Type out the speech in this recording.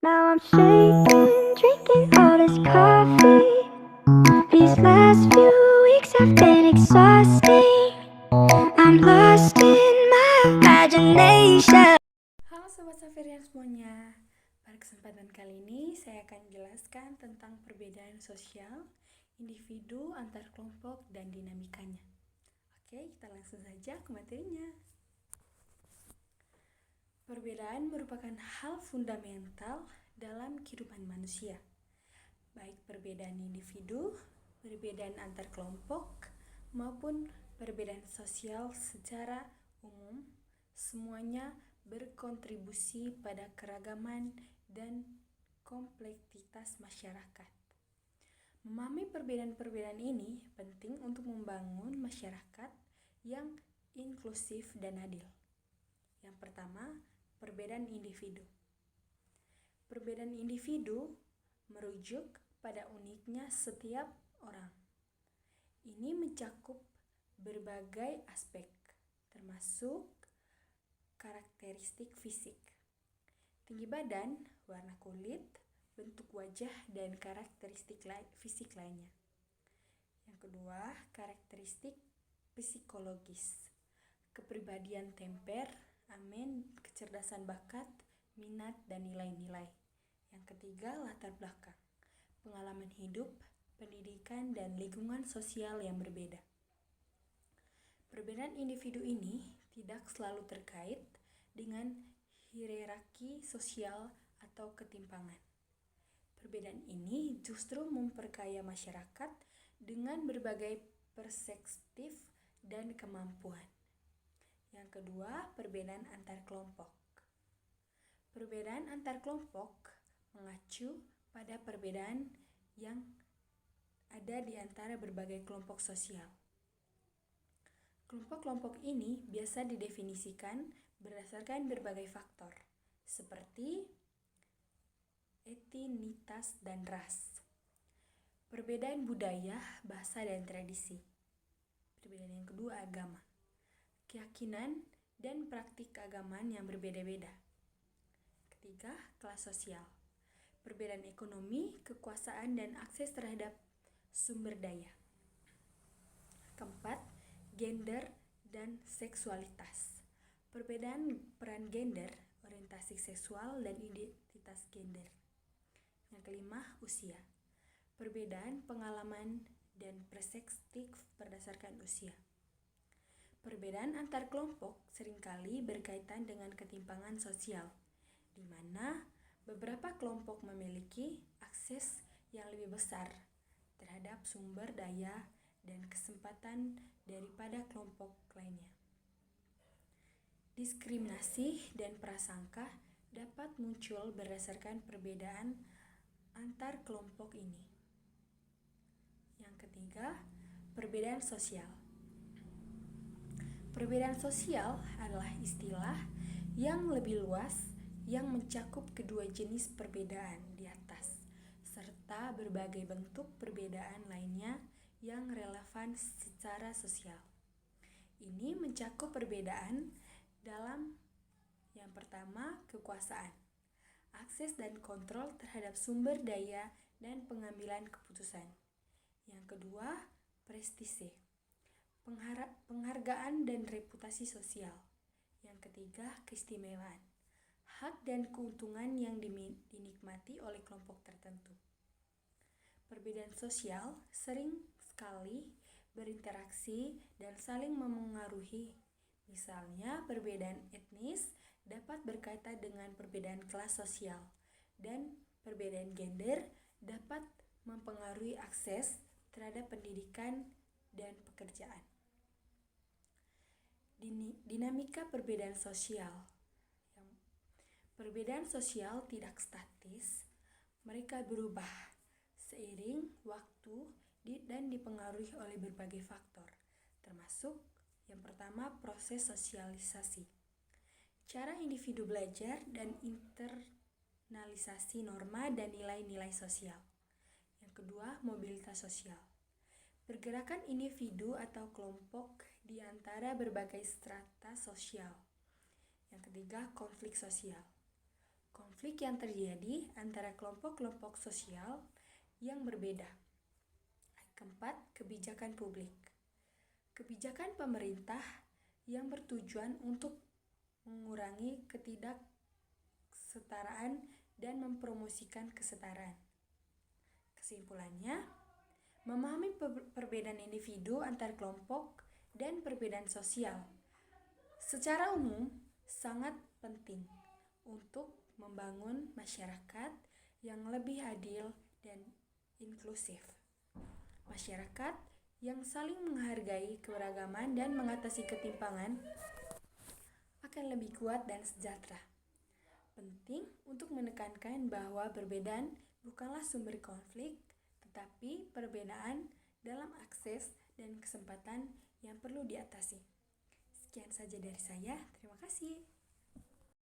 Now I'm shaking, drinking all this coffee. These last few weeks have been exhausting. I'm lost in my imagination. Halo Sobat Safirian semuanya. Pada kesempatan kali ini saya akan menjelaskan tentang perbedaan sosial, individu, antar kelompok, dan dinamikanya. Oke, kita langsung saja ke materinya. Perbedaan merupakan hal fundamental dalam kehidupan manusia. Baik perbedaan individu, perbedaan antar kelompok, maupun perbedaan sosial secara umum, semuanya berkontribusi pada keragaman dan kompleksitas masyarakat. Memahami perbedaan-perbedaan ini penting untuk membangun masyarakat yang inklusif dan adil. Yang pertama, perbedaan individu. Perbedaan individu merujuk pada uniknya setiap orang. Ini mencakup berbagai aspek, termasuk karakteristik fisik, tinggi badan, warna kulit, bentuk wajah, dan karakteristik fisik lainnya. Yang kedua, karakteristik psikologis, kepribadian kecerdasan bakat, minat, dan nilai-nilai. Yang ketiga, latar belakang, pengalaman hidup, pendidikan, dan lingkungan sosial yang berbeda. Perbedaan individu ini tidak selalu terkait dengan hierarki sosial atau ketimpangan. Perbedaan ini justru memperkaya masyarakat dengan berbagai perspektif dan kemampuan. Yang kedua, perbedaan antar kelompok. Perbedaan antar kelompok mengacu pada perbedaan yang ada di antara berbagai kelompok sosial. Kelompok-kelompok ini biasa didefinisikan berdasarkan berbagai faktor, seperti etnisitas dan ras, perbedaan budaya, bahasa, dan tradisi. Perbedaan yang kedua, agama, keyakinan dan praktik keagamaan yang berbeda-beda. Ketiga, kelas sosial, perbedaan ekonomi, kekuasaan, dan akses terhadap sumber daya. Keempat, gender dan seksualitas, perbedaan peran gender, orientasi seksual, dan identitas gender. Yang kelima, usia, perbedaan pengalaman dan perspektif berdasarkan usia. Perbedaan antar kelompok seringkali berkaitan dengan ketimpangan sosial, di mana beberapa kelompok memiliki akses yang lebih besar terhadap sumber daya dan kesempatan daripada kelompok lainnya. Diskriminasi dan prasangka dapat muncul berdasarkan perbedaan antar kelompok ini. Yang ketiga, perbedaan sosial. Perbedaan sosial adalah istilah yang lebih luas yang mencakup kedua jenis perbedaan di atas, serta berbagai bentuk perbedaan lainnya yang relevan secara sosial. Ini mencakup perbedaan dalam yang pertama, kekuasaan, akses dan kontrol terhadap sumber daya dan pengambilan keputusan. Yang kedua, prestise, penghargaan dan reputasi sosial. Yang ketiga, keistimewaan, hak dan keuntungan yang dinikmati oleh kelompok tertentu. Perbedaan sosial sering sekali berinteraksi dan saling memengaruhi. Misalnya, perbedaan etnis dapat berkaitan dengan perbedaan kelas sosial, dan perbedaan gender dapat mempengaruhi akses terhadap pendidikan dan pekerjaan. Dinamika perbedaan sosial. Perbedaan sosial tidak statis, mereka berubah seiring waktu dan dipengaruhi oleh berbagai faktor, termasuk yang pertama, proses sosialisasi, cara individu belajar dan internalisasi norma dan nilai-nilai sosial. Yang kedua, mobilitas sosial, pergerakan individu atau kelompok di antara berbagai strata sosial. Yang ketiga, konflik sosial, konflik yang terjadi antara kelompok-kelompok sosial yang berbeda. Keempat, kebijakan publik. Kebijakan pemerintah yang bertujuan untuk mengurangi ketidaksetaraan dan mempromosikan kesetaraan. Kesimpulannya, memahami perbedaan individu antar kelompok dan perbedaan sosial secara umum sangat penting untuk membangun masyarakat yang lebih adil dan inklusif. Masyarakat yang saling menghargai keberagaman dan mengatasi ketimpangan akan lebih kuat dan sejahtera. Penting untuk menekankan bahwa perbedaan bukanlah sumber konflik, tetapi perbedaan dalam akses dan kesempatan yang perlu diatasi. Sekian saja dari saya, terima kasih.